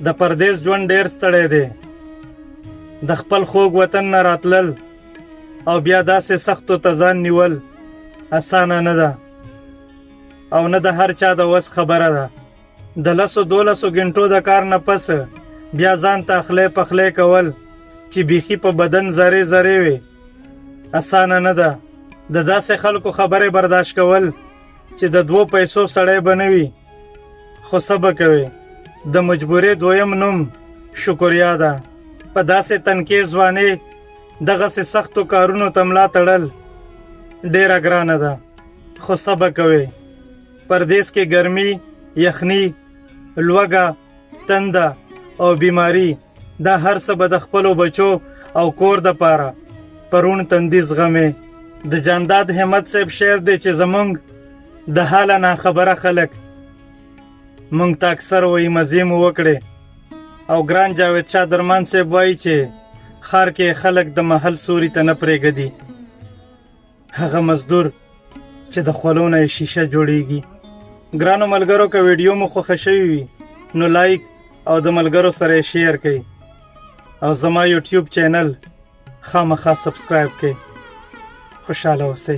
د پردیس ژوند ډیر ستړی دی. د خپل خوږ وطن نه راتلل او بیا داسې سختو ته ځان نیول اسانه نه ده او نه د هر چا د وس خبره ده. د 10-12 غنټو د کار نه پس بیا ځان ته اخلی پخلی کول چې بیخي په بدن ذرې ذرې وي اسانه نه ده. د داسې خلکو خبرې برداشت کول چې د 2 پیسو سړی به نه وي، خو څه به کوې، د مجبورۍ دویم نوم شکریا ده. په داسې تنکې ځوانۍ دغسې سختو کارونو ته ملا تړل ډیره ګرانه ده، خو څه به کوې. پردیس کې ګرمي، یخني، لوږه، تنده او بیماری دا هر څه به د خپلو بچو او کور دپاره پرون تندي زغمې. د جانداد همت صاحب شعر دی چې زمونږ د حاله ناخبره خلک مونږ ته اکثر وایي مزې مو وکړې، او ګران جاوید شاه درمان صاحب وایي چې ښار کې خلک د محل سوري ته نه پرېږدي، هغه مزدور چې د خولو نه یې شیشه جوړیږي. ګرانو ملګرو که ویډیو مو خوښه شوي وي نو لایک او د ملګرو سره یې شیر کړئ او زما یوټیوب چینل خامخا سبسکرایب کړئ. خوشحاله اوسئ.